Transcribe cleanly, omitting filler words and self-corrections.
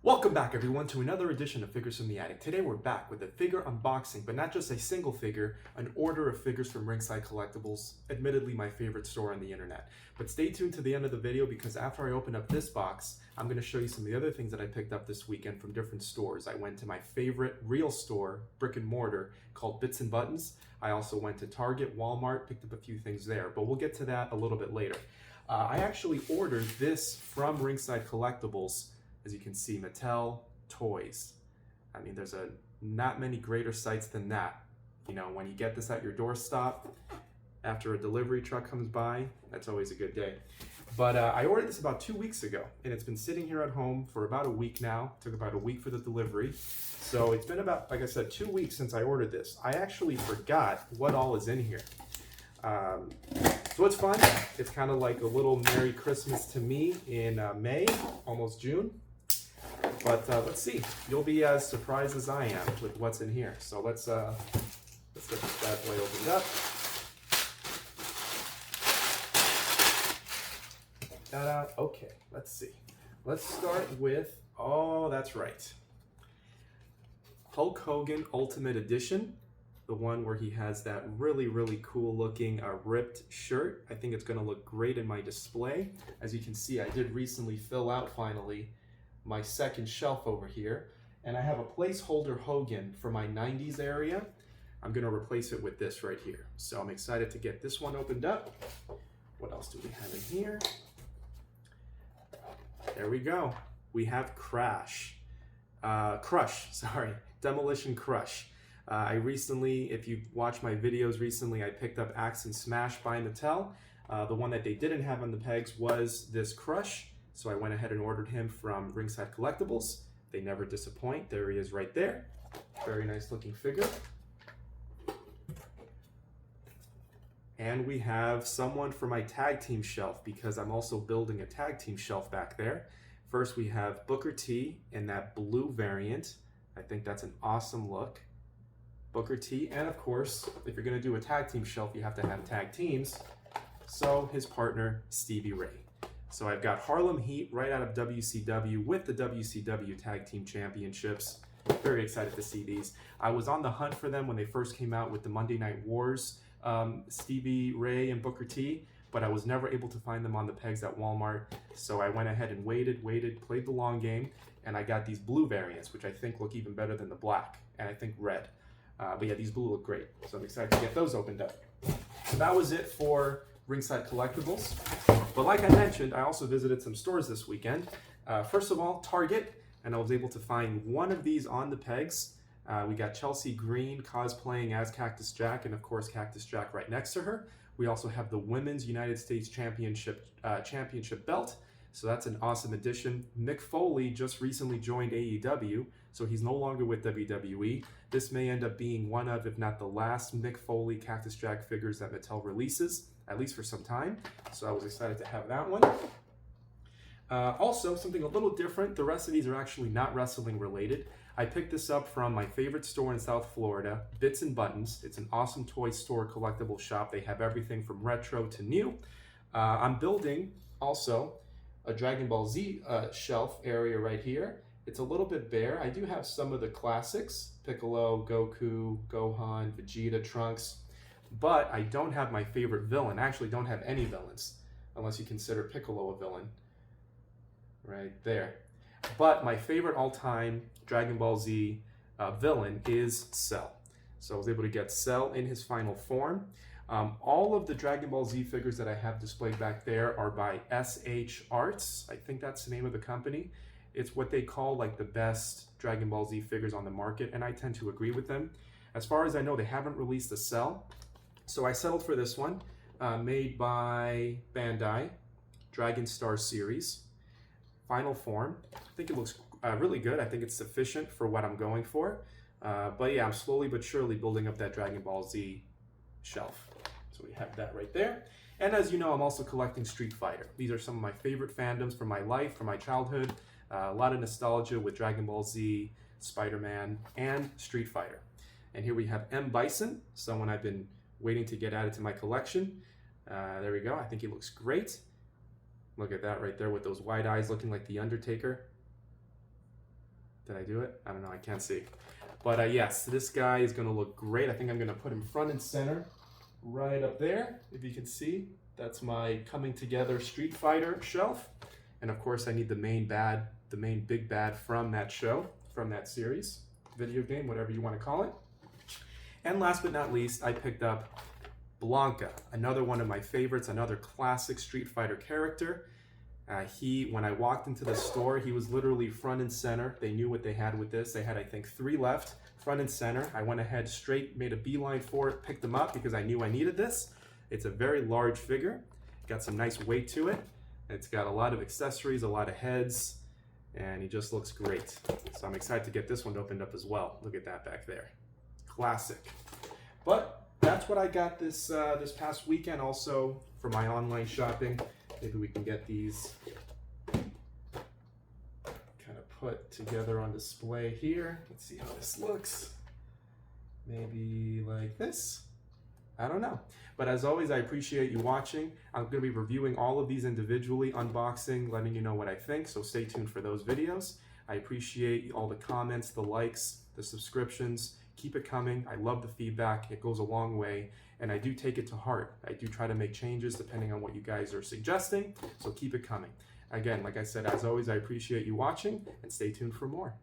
Welcome back everyone to another edition of Figures from the Attic. Today we're back with a figure unboxing, but not just a single figure, an order of figures from Ringside Collectibles, admittedly my favorite store on the internet. But stay tuned to the end of the video because after I open up this box, I'm going to show you some of the other things that I picked up this weekend from different stores. I went to my favorite real store, brick and mortar, called Bits and Buttons. I also went to Target, Walmart, picked up a few things there, but we'll get to that a little bit later. I actually ordered this from Ringside Collectibles. As you can see, Mattel Toys. I mean, there's not many greater sights than that. You know, when you get this at your doorstep, after a delivery truck comes by, that's always a good day. But I ordered this about 2 weeks ago, and it's been sitting here at home for about a week now. It took about a week for the delivery. So it's been about, like I said, 2 weeks since I ordered this. I actually forgot what all is in here. So it's fun. It's kind of like a little Merry Christmas to me in May, almost June. But let's see. You'll be as surprised as I am with what's in here. So let's get this bad boy opened up. Ta-da. Okay, let's see. Let's start with, oh, that's right. Hulk Hogan Ultimate Edition. The one where he has that really, really cool looking ripped shirt. I think it's going to look great in my display. As you can see, I did recently fill out finally my second shelf over here, and I have a placeholder Hogan for my 90s area. I'm going to replace it with this right here. So I'm excited to get this one opened up. What else do we have in here? There we go. We have Crush, sorry, Demolition Crush. I recently, if you watched my videos recently, I picked up Axe and Smash by Mattel. The one that they didn't have on the pegs was this Crush. So I went ahead and ordered him from Ringside Collectibles. They never disappoint. There he is right there. Very nice looking figure. And we have someone for my tag team shelf because I'm also building a tag team shelf back there. First we have Booker T in that blue variant. I think that's an awesome look. Booker T, and of course, if you're gonna do a tag team shelf, you have to have tag teams. So his partner, Stevie Ray. So I've got Harlem Heat right out of WCW with the WCW Tag Team Championships. Very excited to see these. I was on the hunt for them when they first came out with the Monday Night Wars, Stevie Ray and Booker T, but I was never able to find them on the pegs at Walmart. So I went ahead and waited, played the long game, and I got these blue variants, which I think look even better than the black, and I think red. But yeah, these blue look great. So I'm excited to get those opened up. So that was it for Ringside Collectibles. But like I mentioned, I also visited some stores this weekend. First of all, Target, and I was able to find one of these on the pegs. We got Chelsea Green cosplaying as Cactus Jack, and of course Cactus Jack right next to her. We also have the Women's United States Championship belt, so that's an awesome addition. Mick Foley just recently joined AEW, so he's no longer with WWE. This may end up being one of, if not the last, Mick Foley Cactus Jack figures that Mattel releases, at least for some time. So I was excited to have that one. Also, something a little different. The rest of these are actually not wrestling related. I picked this up from my favorite store in South Florida, Bits and Buttons. It's an awesome toy store, collectible shop. They have everything from retro to new. I'm building also a Dragon Ball Z shelf area right here. It's a little bit bare. I do have some of the classics, Piccolo, Goku, Gohan, Vegeta, Trunks, but I don't have my favorite villain. I actually don't have any villains, unless you consider Piccolo a villain. Right there. But my favorite all-time Dragon Ball Z villain is Cell. So I was able to get Cell in his final form. All of the Dragon Ball Z figures that I have displayed back there are by SH Arts. I think that's the name of the company. It's what they call like the best Dragon Ball Z figures on the market, and I tend to agree with them. As far as I know, they haven't released a Cell. So I settled for this one, made by Bandai, Dragon Star series, final form. I think it looks really good. I think it's sufficient for what I'm going for. But yeah, I'm slowly but surely building up that Dragon Ball Z shelf. So we have that right there. And as you know, I'm also collecting Street Fighter. These are some of my favorite fandoms from my life, from my childhood. A lot of nostalgia with Dragon Ball Z, Spider-Man, and Street Fighter. And here we have M. Bison, someone I've been waiting to get added to my collection. There we go. I think he looks great. Look at that right there with those wide eyes looking like The Undertaker. Did I do it? I don't know, I can't see. But yes, this guy is gonna look great. I think I'm gonna put him front and center right up there. If you can see, that's my coming together Street Fighter shelf. And of course I need the main big bad from that show, from that series, video game, whatever you want to call it. And last but not least, I picked up Blanka, another one of my favorites, another classic Street Fighter character. When I walked into the store, he was literally front and center. They knew what they had with this. They had, I think, 3 left, front and center. I went ahead straight, made a beeline for it, picked them up because I knew I needed this. It's a very large figure. Got some nice weight to it. It's got a lot of accessories, a lot of heads, and he just looks great. So I'm excited to get this one opened up as well. Look at that back there. Classic. But that's what I got this past weekend also for my online shopping. Maybe we can get these kind of put together on display here. Let's see how this looks. Maybe like this. I don't know. But as always, I appreciate you watching. I'm going to be reviewing all of these individually, unboxing, letting you know what I think. So stay tuned for those videos. I appreciate all the comments, the likes, the subscriptions. Keep it coming. I love the feedback. It goes a long way. And I do take it to heart. I do try to make changes depending on what you guys are suggesting. So keep it coming. Again, like I said, as always, I appreciate you watching and stay tuned for more.